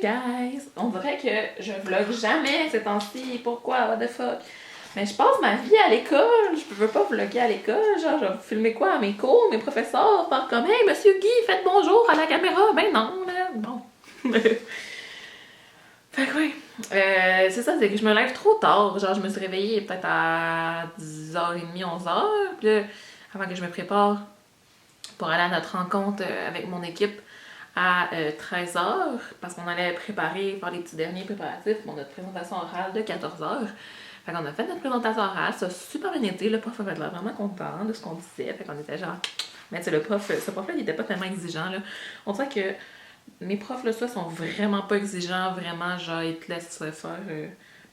guys! On dirait que je vlog jamais ces temps-ci. Pourquoi? What the fuck? Mais je passe ma vie à l'école. Je veux pas vlogger à l'école. Genre, je vais filmer quoi à mes cours, mes professeurs, faire comme hey, monsieur Guy, faites bonjour à la caméra. Ben non, là. Bon. Fait que oui. C'est ça, c'est que je me lève trop tard. Genre, je me suis réveillée peut-être à 10h30, 11h. Puis là, avant que je me prépare pour aller à notre rencontre avec mon équipe à 13h, parce qu'on allait préparer, faire les petits derniers préparatifs pour notre présentation orale de 14h. Fait qu'on a fait notre présentation orale, ça a super bien été, le prof avait l'air vraiment content de ce qu'on disait, fait qu'on était genre... Mais tu sais, ce prof-là, il était pas tellement exigeant, là. On dirait que mes profs, là, ça, sont vraiment pas exigeants, vraiment, genre, ils te laissent faire...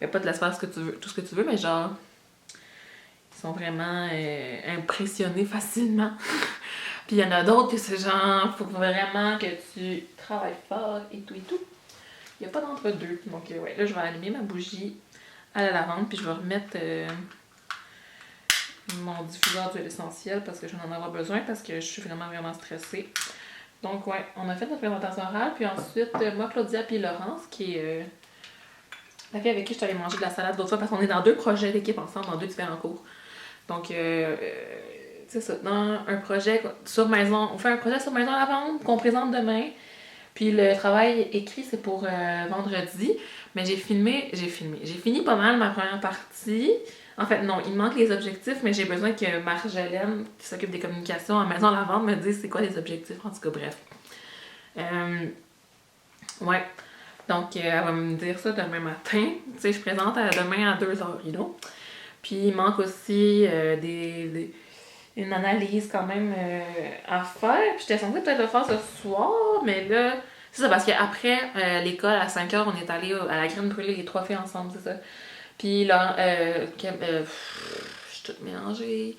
mais pas te laissent faire tout ce que tu veux, mais genre... Ils sont vraiment impressionnés facilement. Puis il y en a d'autres que c'est genre, faut vraiment que tu travailles fort et tout et tout. Il n'y a pas d'entre-deux. Donc ouais, là je vais allumer ma bougie à la lavande, puis je vais remettre mon diffuseur d'huile essentielle parce que je vais en avoir besoin parce que je suis vraiment stressée. Donc ouais, on a fait notre présentation orale, puis ensuite moi, Claudia puis Laurence, qui est la fille avec qui je suis allée manger de la salade d'autres fois parce qu'on est dans 2 projets d'équipe ensemble, dans 2 différents cours. Donc c'est ça, dans un projet sur maison, on fait un projet sur maison à la vente qu'on présente demain. Puis le travail écrit, c'est pour vendredi. Mais j'ai fini pas mal ma première partie. En fait, non, il me manque les objectifs, mais j'ai besoin que Marjolaine, qui s'occupe des communications à maison à la vente, me dise c'est quoi les objectifs. En tout cas, bref. Ouais. Donc, elle va me dire ça demain matin. Tu sais, je présente demain à 2h, you know. Puis il manque aussi une analyse quand même à faire. Puis j'étais censée peut-être le faire ce soir, mais là, c'est ça, parce qu'après l'école, à 5h, on est allé à la graine brûlée, les 3 filles ensemble, c'est ça. Puis là, je suis toute mélangée.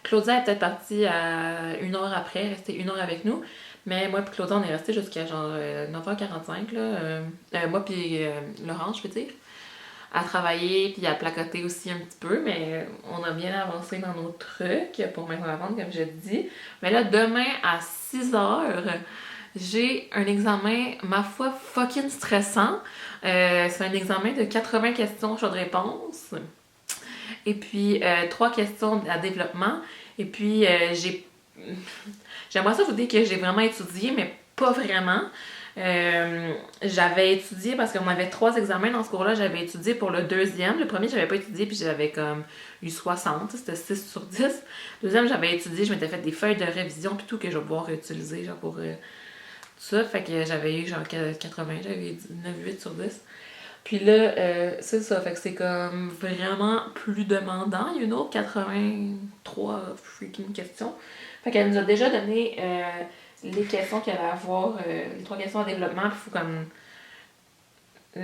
Claudia est peut-être partie à 1h après, restée 1h avec nous. Mais moi puis Claudia, on est resté jusqu'à genre 9h45, là. Moi puis Laurence, je veux dire. À travailler puis à placoter aussi un petit peu, mais on a bien avancé dans nos trucs pour mettre en vente, comme je te dis. Mais là, demain à 6h, j'ai un examen, ma foi, fucking stressant. C'est un examen de 80 questions choix de réponse. Et puis 3 questions à développement. Et puis j'aimerais ça vous dire que j'ai vraiment étudié, mais pas vraiment. J'avais étudié parce qu'on avait 3 examens dans ce cours-là. J'avais étudié pour le deuxième. Le premier, j'avais pas étudié, puis j'avais comme eu 60. C'était 6 sur 10. Le deuxième, j'avais étudié, je m'étais fait des feuilles de révision, puis tout, que je vais pouvoir réutiliser genre pour tout ça. Fait que j'avais eu genre 80, j'avais 9,8 sur 10. Puis là, c'est ça. Fait que c'est comme vraiment plus demandant. Il y a une autre 83 freaking questions. Fait qu'elle nous a déjà donné les questions qu'elle allait avoir, les 3 questions en développement, puis il faut comme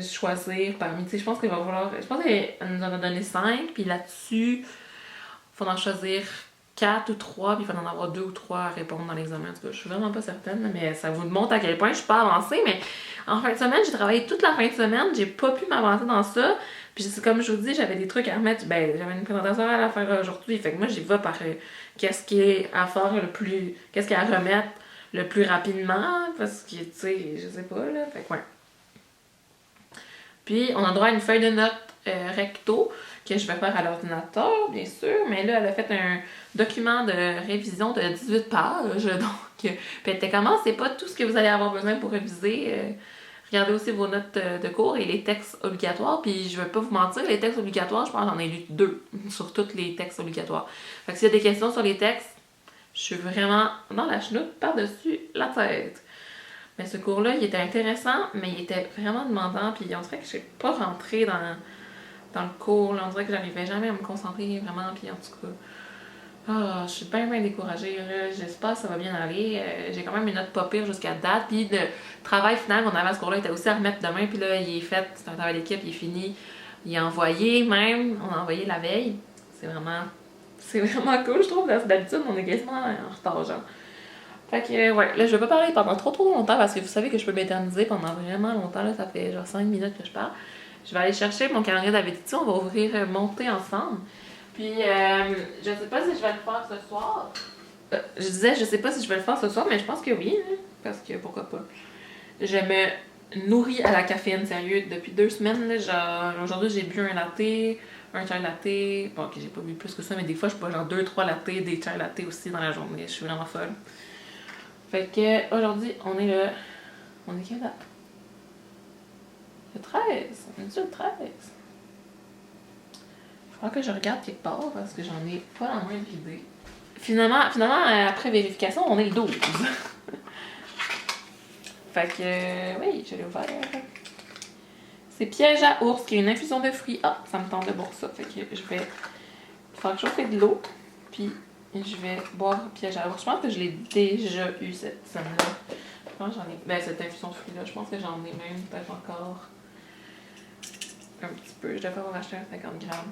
choisir parmi, tu sais, je pense qu'elle nous en a donné 5, puis là-dessus, il faut en choisir 4 ou 3, puis il faut en avoir 2 ou 3 à répondre dans l'examen. En tout cas, je suis vraiment pas certaine, mais ça vous montre à quel point je suis pas avancée, mais en fin de semaine, j'ai travaillé toute la fin de semaine, j'ai pas pu m'avancer dans ça, puis comme je vous dis, j'avais des trucs à remettre, j'avais une présentation à faire aujourd'hui, fait que moi, j'y vais par qu'est-ce qui est à faire qu'est-ce qu'il y a à remettre le plus rapidement, parce que, tu sais, je sais pas, là, fait que ouais. Puis, on a droit à une feuille de notes recto, que je vais faire à l'ordinateur, bien sûr, mais là, elle a fait un document de révision de 18 pages, donc, puis elle était comment, c'est pas tout ce que vous allez avoir besoin pour réviser, regardez aussi vos notes de cours et les textes obligatoires, puis je vais pas vous mentir, les textes obligatoires, je pense que j'en ai lu 2 sur tous les textes obligatoires. Fait que s'il y a des questions sur les textes, je suis vraiment dans la chenoute par-dessus la tête. Mais ce cours-là, il était intéressant, mais il était vraiment demandant, puis on dirait que je suis pas rentrée dans le cours, là. On dirait que j'arrivais jamais à me concentrer vraiment, puis en tout cas, je suis bien découragée, là. J'espère que ça va bien aller. J'ai quand même une note pas pire jusqu'à date, puis le travail final qu'on avait à ce cours-là était aussi à remettre demain, puis là, il est fait, c'est un travail d'équipe, il est fini, il est envoyé même, on a envoyé la veille. C'est vraiment cool, je trouve. D'habitude, on est quasiment en retard, genre. Fait que, ouais, là, je vais pas parler pendant trop longtemps parce que vous savez que je peux m'éterniser pendant vraiment longtemps. Là, ça fait genre 5 minutes que je parle. Je vais aller chercher mon calendrier d'habitude. On va ouvrir monter ensemble. Puis, je sais pas si je vais le faire ce soir. Je disais, je sais pas si je vais le faire ce soir, mais je pense que oui, hein, parce que pourquoi pas. Je me nourrie à la caféine, sérieux, depuis 2 semaines. Là, genre, aujourd'hui, j'ai bu un latte, un chai latte. Bon, ok, j'ai pas bu plus que ça, mais des fois, je bois genre 2-3 latte, des chai latte aussi dans la journée. Je suis vraiment folle. Fait que aujourd'hui, on est le. On est quelle date? Le 13. On est-tu le 13? Je crois que je regarde quelque part parce que j'en ai pas la moindre idée. Finalement, après vérification, on est le 12. Fait que, oui, je l'ai ouvert. C'est piège à ours, qui est une infusion de fruits. Ah, ça me tente de boire ça. Fait que je vais faire chauffer de l'eau, puis je vais boire piège à ours. Je pense que je l'ai déjà eu cette semaine-là. Je pense que j'en ai. Ben, cette infusion de fruits-là, je pense que j'en ai même peut-être encore un petit peu. Je devrais avoir acheté un 50 grammes.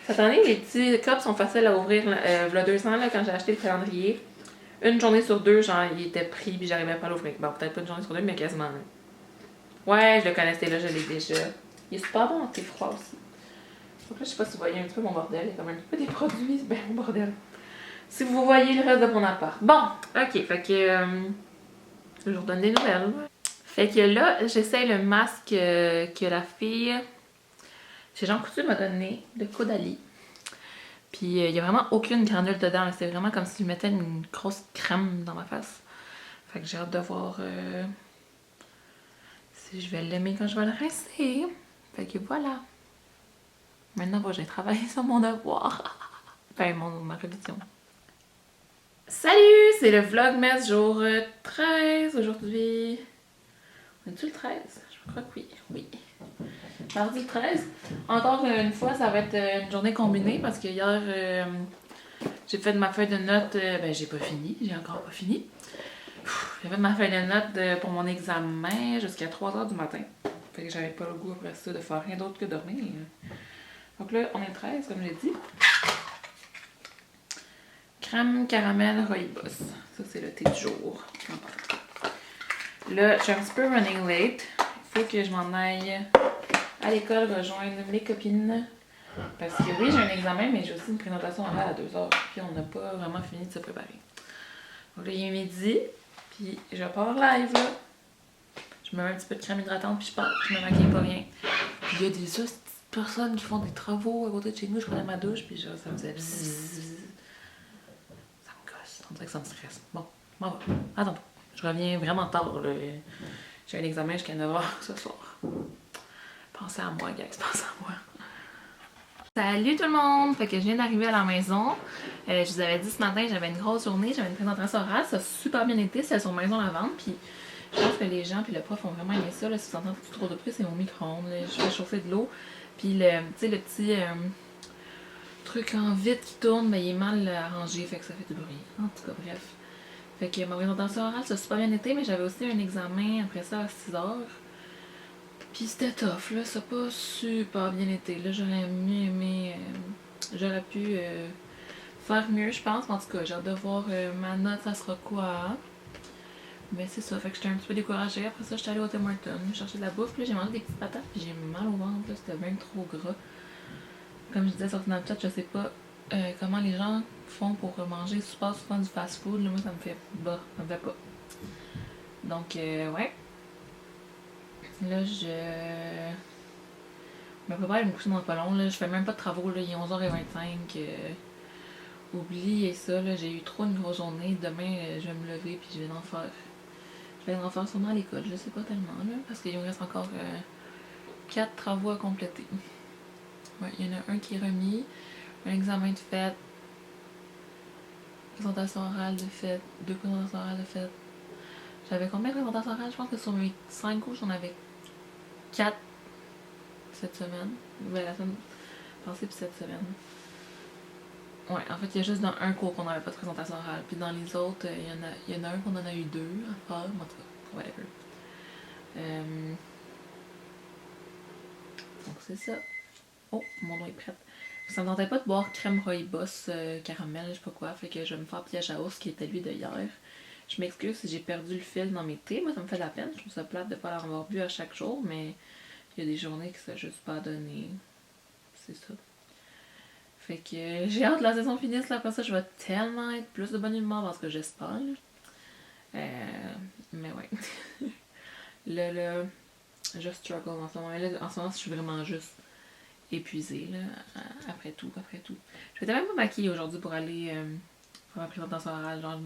Cette année, les petits cups sont faciles à ouvrir. V'là 2 ans, là, quand j'ai acheté le calendrier, une journée sur 2, genre, il était pris, puis j'arrivais pas à l'ouvrir. Bon, peut-être pas une journée sur 2, mais quasiment. Là. Ouais, je le connaissais là, je l'ai déjà. Il est super bon, c'est froid aussi. Donc là, je sais pas si vous voyez un petit peu mon bordel. Il y a comme un petit peu des produits, c'est bien mon bordel. Si vous voyez le reste de mon appart. Bon, ok, fait que. Je vous redonne des nouvelles. Fait que là, j'essaye le masque que la fille chez Jean Coutu m'a donné, de Caudalie. Puis il n'y a vraiment aucune granule dedans. C'est vraiment comme si je mettais une grosse crème dans ma face. Fait que j'ai hâte de voir si je vais l'aimer quand je vais le rincer. Fait que voilà. Maintenant, j'ai travaillé sur mon devoir. Enfin, ma révision. Salut! C'est le Vlogmas jour 13 aujourd'hui. On est-tu le 13? Je crois que oui. Oui. Mardi 13. Encore une fois, ça va être une journée combinée parce que hier, j'ai fait ma feuille de notes. Ben, j'ai pas fini. J'ai encore pas fini. J'ai fait ma feuille de notes pour mon examen jusqu'à 3h du matin. Fait que j'avais pas le goût après ça de faire rien d'autre que dormir. Donc là, on est le 13, comme j'ai dit. Crème caramel rooibos. Ça, c'est le thé du jour. Là, je suis un petit peu running late. Il faut que je m'en aille à l'école rejoindre mes copines. Parce que oui, j'ai un examen, mais j'ai aussi une présentation orale à 2h. Puis on n'a pas vraiment fini de se préparer. Donc là, il est midi. Puis je pars live là. Je me mets un petit peu de crème hydratante, puis je pars. Je me maquille pas rien. Puis il y a des petites personnes qui font des travaux à côté de chez nous. Je prenais ma douche, puis genre, ça me faisait bzzz. Ça me gosse. On dirait que ça me stresse. Bon, m'en va. Attends. Je reviens vraiment tard. Là. J'ai un examen jusqu'à 9h ce soir. Pensez à moi, guys. Pensez à moi. Salut tout le monde! Fait que je viens d'arriver à la maison. Je vous avais dit ce matin, j'avais une grosse journée, j'avais une présentation orale, ça a super bien été, c'était sur Maison Lavande, puis je pense que les gens puis le prof ont vraiment aimé ça. Là, si vous entendez trop de bruit, c'est mon micro-ondes. Je fais chauffer de l'eau, puis le petit truc en vide qui tourne, ben, il est mal arrangé, fait que ça fait du bruit. En tout cas, bref. Fait que ma présentation orale, ça a super bien été, mais j'avais aussi un examen après ça à 6h. Puis c'était tough, là, ça n'a pas super bien été. Là, j'aurais mieux aimé. J'aurais pu faire mieux, je pense. En tout cas, j'ai hâte de voir ma note, ça sera quoi. Mais c'est ça, fait que j'étais un petit peu découragée. Après ça, j'étais allée au Tim Hortons, chercher de la bouffe. Là, j'ai mangé des petites patates, puis j'ai mal au ventre, là, c'était même trop gras. Comme je disais sur Snapchat, je sais pas comment les gens font pour manger super souvent du fast food. Là, moi, ça me fait bas, ça me fait pas. Donc, ouais. Là, je me prépare à me coucher dans pas long. Là. Je fais même pas de travaux. Là. Il est 11h25. Oubliez ça. Là. J'ai eu trop une grosse journée. Demain, je vais me lever puis je vais en faire. Je vais en faire sûrement à l'école. Je sais pas tellement. Là, parce qu'il me reste encore 4 travaux à compléter. Ouais, il y en a un qui est remis. Un examen de fait. Présentation orale de fait. 2 présentations orales de fait. J'avais combien de présentations orales? Je pense que sur mes 5 cours, j'en avais 4 cette semaine. Ouais, la semaine passée puis cette semaine. Ouais, en fait, il y a juste dans un cours qu'on n'avait pas de présentation orale. Puis dans les autres, il y en a un qu'on en a eu 2 à faire. En tout cas, whatever. Donc c'est ça. Oh, mon eau est prête. Ça me tentait pas de boire crème rooibos caramel, je sais pas quoi. Fait que je vais me faire piège à ours qui était lui de hier. Je m'excuse si j'ai perdu le fil dans mes thés. Moi, ça me fait de la peine. Je trouve ça plate de ne pas l'avoir bu à chaque jour, mais il y a des journées que ça n'a juste pas donné. C'est ça. Fait que j'ai hâte que la saison finisse. Là. Après ça, je vais tellement être plus de bonne humeur parce que j'espère. Mais ouais. je struggle en ce moment. Là, en ce moment, je suis vraiment juste épuisée, là, après tout. Je m'étais même pas maquillée aujourd'hui pour aller faire ma présentation orale, genre,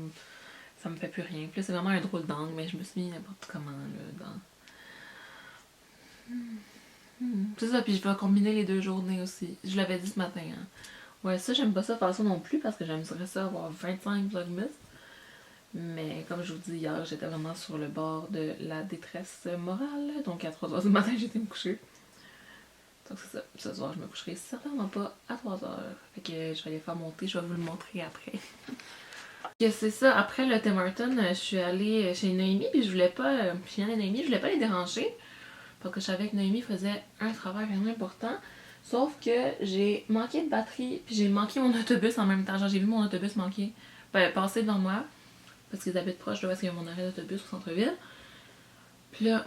ça me fait plus rien. Puis là, c'est vraiment un drôle d'angle, mais je me suis mis n'importe comment, là, C'est ça, puis je vais combiner les 2 journées aussi. Je l'avais dit ce matin, hein. Ouais, ça, j'aime pas ça faire ça non plus, parce que j'aimerais ça avoir 25 vlogmas. Mais comme je vous dis hier, j'étais vraiment sur le bord de la détresse morale. Donc à 3h du matin, j'étais me coucher. Donc c'est ça. Ce soir, je me coucherai certainement pas à 3h. Fait que je vais les faire monter, je vais vous le montrer après. Et c'est ça, après le Tim Hortons, je suis allée chez Noémie, puis je voulais pas. Puis Noémie, je voulais pas les déranger. Parce que je savais que Noémie faisait un travail vraiment important. Sauf que j'ai manqué de batterie, puis j'ai manqué mon autobus en même temps. Genre, j'ai vu mon autobus manquer. Ben, passer devant moi. Parce qu'ils habitent proche de où est-ce qu'il y a mon arrêt d'autobus au centre-ville. Puis là,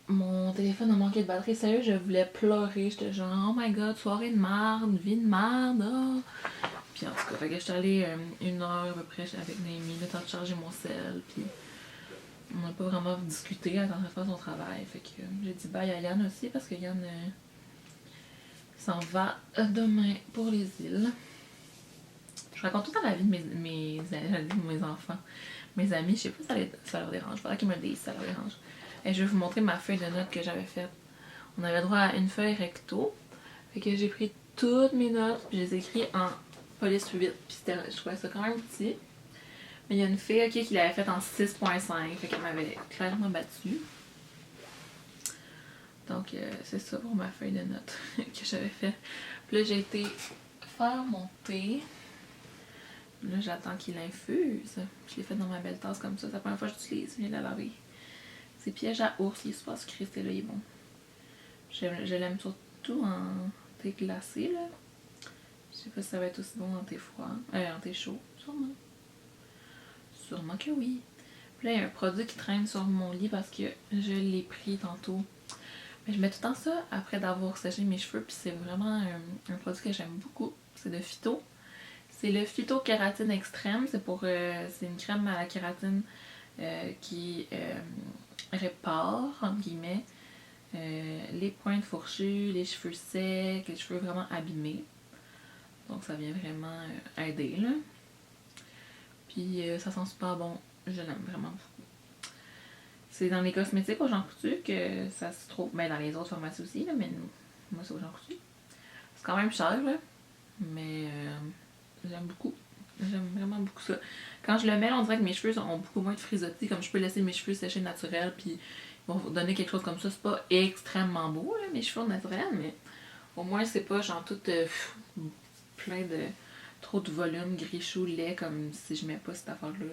mon téléphone a manqué de batterie. Sérieux, je voulais pleurer. J'étais genre, oh my god, soirée de merde, vie de merde. Oh. Puis en tout cas, fait que j'étais allée 1 heure à peu près avec Naomi, le temps de charger mon sel. Puis on n'a pas vraiment discuté, elle était en train de faire son travail. Fait que j'ai dit bye à Yann aussi parce que Yann s'en va demain pour les îles. Je raconte tout le temps la vie de mes enfants. Mes amis, je sais pas si ça leur dérange. Faudrait qu'ils me le disent si ça leur dérange. Et je vais vous montrer ma feuille de notes que j'avais faite. On avait droit à une feuille recto. Fait que j'ai pris toutes mes notes, puis je les ai écrites en police 8. Puis je trouvais ça quand même petit. Mais il y a une fille qui l'avait faite en 6.5. Fait qu'elle m'avait clairement battue. Donc c'est ça pour ma feuille de notes que j'avais faite. Puis là, j'ai été faire mon thé. Là, j'attends qu'il infuse. Je l'ai fait dans ma belle tasse comme ça. C'est la première fois que j'utilise. Je viens de la laver. C'est piège à ours. Il est super sucré. Là, il est bon. Je l'aime surtout en thé glacé, là. Je sais pas si ça va être aussi bon en thé froid. En thé chaud. Sûrement. Sûrement que oui. Puis là, il y a un produit qui traîne sur mon lit parce que je l'ai pris tantôt. Mais je mets tout le temps ça après d'avoir séché mes cheveux. Puis c'est vraiment un produit que j'aime beaucoup. C'est de Phyto. C'est le Phyto-Kératine Extrême. C'est une crème à la kératine qui répare, entre guillemets, les pointes fourchues, les cheveux secs, les cheveux vraiment abîmés. Donc ça vient vraiment aider, là. Puis ça sent super bon. Je l'aime vraiment beaucoup. C'est dans les cosmétiques au Jean Coutu que ça se trouve. Ben dans les autres pharmacies aussi, là, mais moi c'est au Jean Coutu. C'est quand même cher, là. Mais j'aime beaucoup. J'aime vraiment beaucoup ça. Quand je le mets, on dirait que mes cheveux ont beaucoup moins de frisottis. Comme je peux laisser mes cheveux sécher naturels, puis ils vont donner quelque chose comme ça. C'est pas extrêmement beau, là, mes cheveux naturels, mais au moins c'est pas genre tout plein de trop de volume, gris chou, lait, comme si je mets pas cette affaire-là.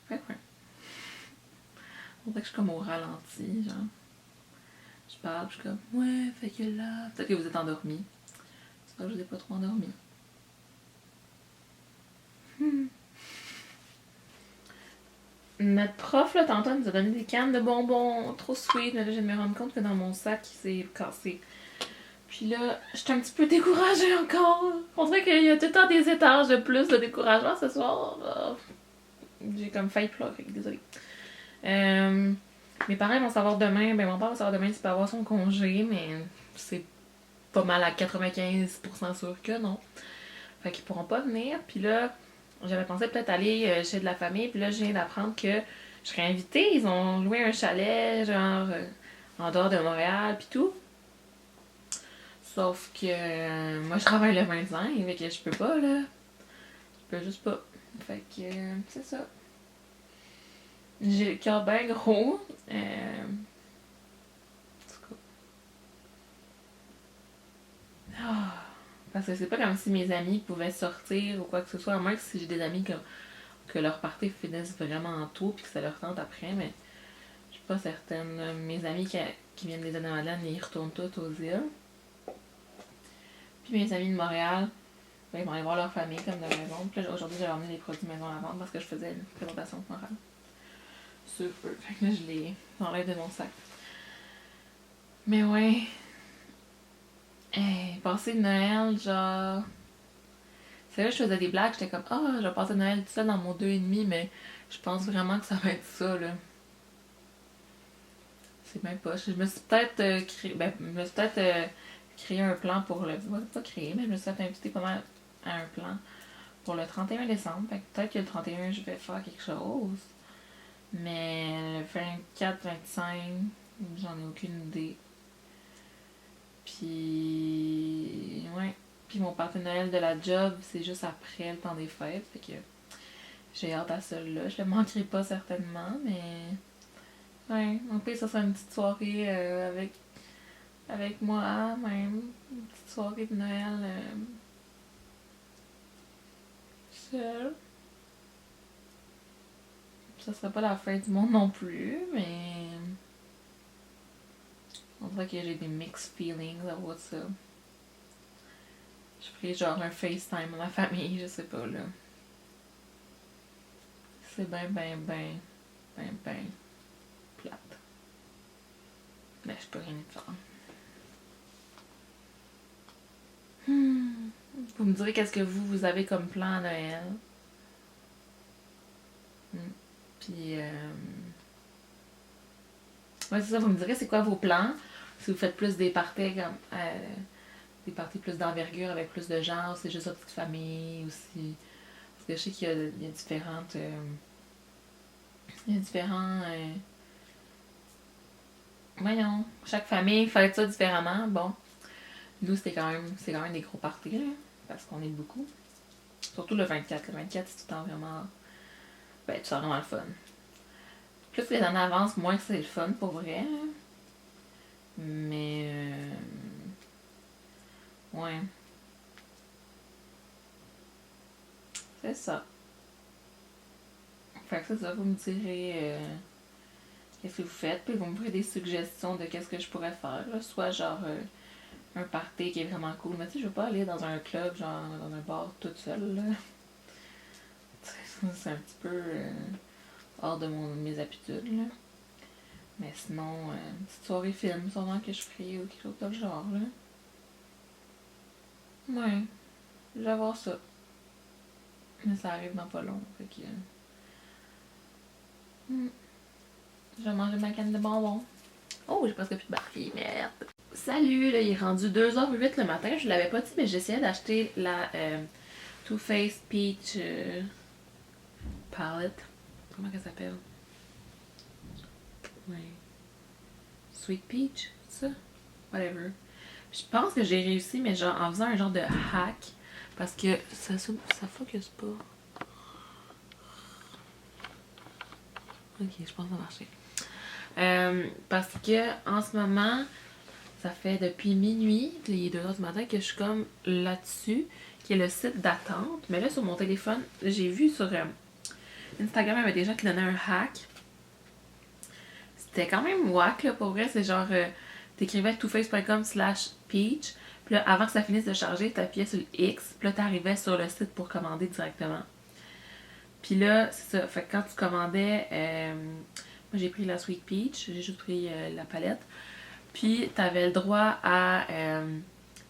Fait que ouais. On dirait que je suis comme au ralenti, genre. Je parle, je suis comme, ouais, fait que là. Peut-être que vous êtes endormis. C'est pas que je vous ai pas trop endormi. Notre prof, là, tantôt, nous a donné des cannes de bonbons trop sweet, mais là, je viens de me rendre compte que dans mon sac, il s'est cassé. Puis là, j'étais un petit peu découragée encore. On dirait qu'il y a tout le temps des étages de plus de découragement ce soir. J'ai comme failli pleurer, désolée. Mes parents vont savoir demain, ben mon père va savoir demain s'il peut avoir son congé, mais c'est pas mal à 95% sûr que non. Fait qu'ils pourront pas venir. Puis là, j'avais pensé peut-être aller chez de la famille, puis là, je viens d'apprendre que je serais invitée. Ils ont loué un chalet, genre, en dehors de Montréal, puis tout. Sauf que moi, je travaille le 25, fait que je peux pas, là. Je peux juste pas. Fait que c'est ça. J'ai le cœur bien gros. Parce que c'est pas comme si mes amis pouvaient sortir ou quoi que ce soit, à moins que si j'ai des amis que leur party finisse vraiment tôt puis que ça leur tente après, mais je suis pas certaine. Mes amis qui viennent des îles de Madeleine, ils retournent tous aux îles. Puis mes amis de Montréal, ben, ils vont aller voir leur famille comme de raison. Puis là, aujourd'hui, j'avais emmené des produits maison à vendre parce que je faisais une présentation morale sur eux. Fait que là, je les enlève de mon sac. Mais ouais. Hey, passer Noël, genre. C'est vrai, je faisais des blagues, j'étais comme, je vais passer Noël tout seul dans mon 2,5, mais je pense vraiment que ça va être ça, là. C'est même pas. Je me suis peut-être créé. Ben, je me suis peut-être créé un plan pour le. Pas créé, mais je me suis fait inviter pas mal à un plan pour le 31 décembre. Fait que peut-être que le 31, je vais faire quelque chose. Mais le 24-25, j'en ai aucune idée. Puis. Ouais. Puis mon party de Noël de la job, c'est juste après le temps des fêtes. Fait que j'ai hâte à celle-là. Je le manquerai pas certainement, mais. Ouais, en plus, ça sera une petite soirée avec moi, même. Une petite soirée de Noël seule. Ça serait pas la fin du monde non plus, mais. On dirait que j'ai des mixed feelings about ça. Je ferais genre un FaceTime à ma famille, je sais pas là. C'est ben plate. Mais je peux rien y faire. Vous me direz qu'est-ce que vous avez comme plan à Noël. Puis, ouais, c'est ça, vous me direz c'est quoi vos plans. Si vous faites plus des parties comme. Des parties plus d'envergure avec plus de gens, ou c'est juste votre petite famille, ou si. Parce que je sais qu'il y a différentes. Il y a différents. Voyons, chaque famille fait ça différemment. Bon, nous, c'est quand même des gros parties, là, parce qu'on est beaucoup. Surtout le 24. Le 24, c'est tout le temps vraiment. Ben, c'est vraiment le fun. Plus les années avancent, moins c'est le fun pour vrai. Hein. Mais. Ouais. C'est ça. Fait que c'est ça, vous me direz qu'est-ce que vous faites, puis vous me ferez des suggestions de qu'est-ce que je pourrais faire. Là. Soit genre un party qui est vraiment cool. Mais tu sais, je veux pas aller dans un club, genre dans un bar toute seule. Là. C'est un petit peu hors de mes habitudes. Là. Mais sinon, une petite soirée film, sûrement que je ferai ou quelque chose de genre. Là. Ouais, je vais voir ça. Mais ça arrive dans pas long. Fait que. Je vais manger ma canne de bonbons. Oh, j'ai presque plus de batterie, merde. Salut, là, il est rendu 2h08 le matin. Je l'avais pas dit, mais j'essayais d'acheter la Too Faced Peach palette. Comment elle s'appelle? Ouais. Sweet Peach, c'est ça? Whatever. Je pense que j'ai réussi, mais genre en faisant un genre de hack. Parce que ça focus pas. Ok, je pense que ça va marcher. Parce que en ce moment, ça fait depuis minuit, il est 2h du matin, que je suis comme là-dessus, qui est le site d'attente. Mais là, sur mon téléphone, j'ai vu sur Instagram, il y avait des gens qui donnaient un hack. C'était quand même wack, là, pour vrai. C'est genre, t'écrivais tooface.com/peach. Puis là, avant que ça finisse de charger, t'appuyais sur le X. Puis là, t'arrivais sur le site pour commander directement. Puis là, c'est ça. Fait que quand tu commandais, moi j'ai pris la Sweet Peach. J'ai juste pris la palette. Puis t'avais le droit à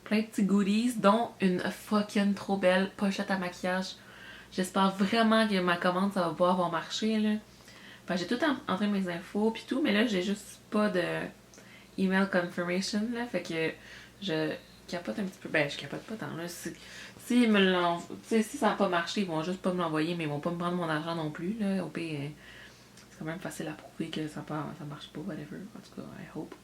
plein de petits goodies, dont une fucking trop belle pochette à maquillage. J'espère vraiment que ma commande, ça va pouvoir avoir marché, là. Enfin, j'ai tout entré mes infos puis tout, mais là, j'ai juste pas de email confirmation, là. Fait que je capote un petit peu. Ben, je capote pas tant, là. Si ça n'a pas marché, ils vont juste pas me l'envoyer, mais ils vont pas me prendre mon argent non plus, là. Au pire, c'est quand même facile à prouver que ça marche pas, whatever. En tout cas, I hope.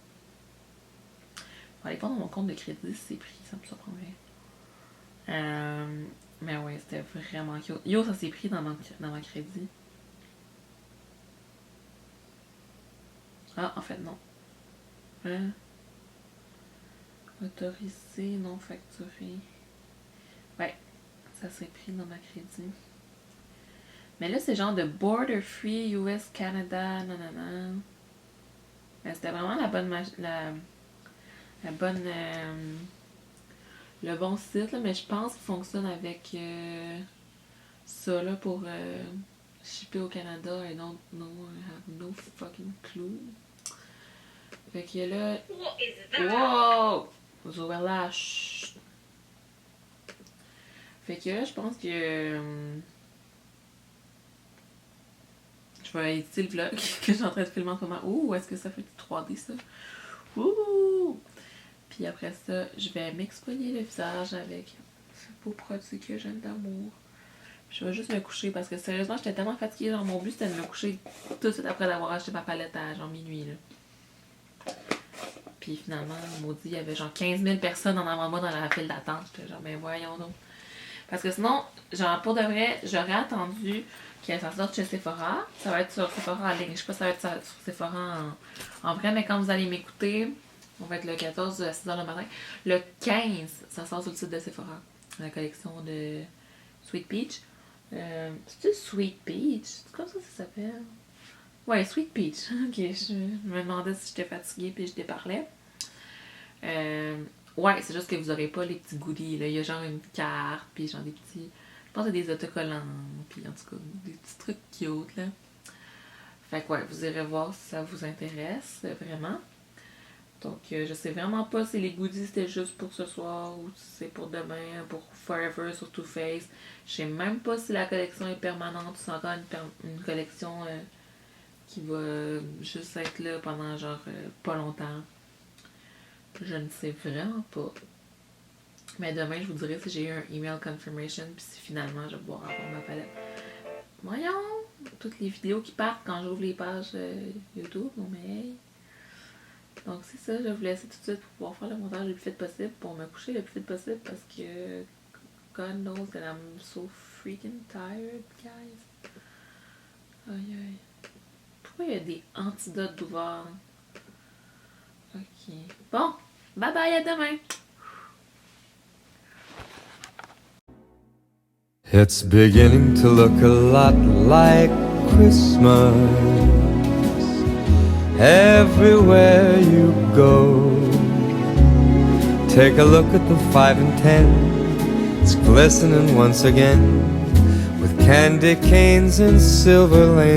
Je vais aller voir dans mon compte de crédit si c'est pris, ça me surprendrait. Mais ouais, c'était vraiment cute. Yo, ça s'est pris dans ma crédit. Ah, en fait, non. Autorisé, non facturé. Ouais, ça s'est pris dans ma crédit. Mais là, c'est genre de border free US Canada, nanana. Mais c'était vraiment la bonne le bon site, là, mais je pense qu'il fonctionne avec ça là pour shipper au Canada. I don't know, I have no fucking clue. Fait que là. Wow! Zoella, chut. Fait que là, je pense que. Je je vais éditer le vlog que je suis en train de filmer en ce moment. Ouh, est-ce que ça fait du 3D ça? Ouh! Puis après ça, je vais m'exfolier le visage avec ce beau produit que j'aime d'amour. Je vais juste me coucher parce que sérieusement, j'étais tellement fatiguée. Genre, mon but c'était de me coucher tout de suite après d'avoir acheté ma palette à genre minuit. Là. Puis finalement, maudit, il y avait genre 15 000 personnes en avant de moi dans la file d'attente. J'étais genre, mais voyons donc. Parce que sinon, genre, pour de vrai, j'aurais attendu que ça sorte chez Sephora. Ça va être sur Sephora en ligne. Je sais pas si ça va être sur Sephora en vrai, mais quand vous allez m'écouter, on va être le 14 à 6h le matin. Le 15, ça sort sur le site de Sephora. La collection de Sweet Peach. C'est-tu Sweet Peach? C'est comme ça que ça s'appelle? Ouais, Sweet Peach. Ok, je me demandais si j'étais fatiguée puis je déparlais. Ouais, c'est juste que vous aurez pas les petits goodies. Là. Il y a genre une carte, puis genre des petits... Je pense que c'est des autocollants, puis en tout cas, des petits trucs cute, là. Fait que ouais, vous irez voir si ça vous intéresse, vraiment. Donc, je sais vraiment pas si les goodies c'était juste pour ce soir ou si c'est pour demain, pour Forever sur Too Faced. Je sais même pas si la collection est permanente ou c'est encore une collection qui va juste être là pendant genre pas longtemps. Je ne sais vraiment pas. Mais demain, je vous dirai si j'ai eu un email confirmation puis si finalement je vais pouvoir avoir ma palette. Voyons! Toutes les vidéos qui partent quand j'ouvre les pages YouTube, non mais hey! Donc c'est ça, je vais vous laisser tout de suite pour pouvoir faire le montage le plus vite possible, pour me coucher le plus vite possible parce que God knows that I'm so freaking tired, guys. Aïe aïe. Pourquoi il y a des antidotes d'ouvert? Ok. Bon, bye bye, à demain! It's beginning to look a lot like Christmas everywhere you go. Take a look at the 5 and 10. It's glistening once again with candy canes and silver lanes.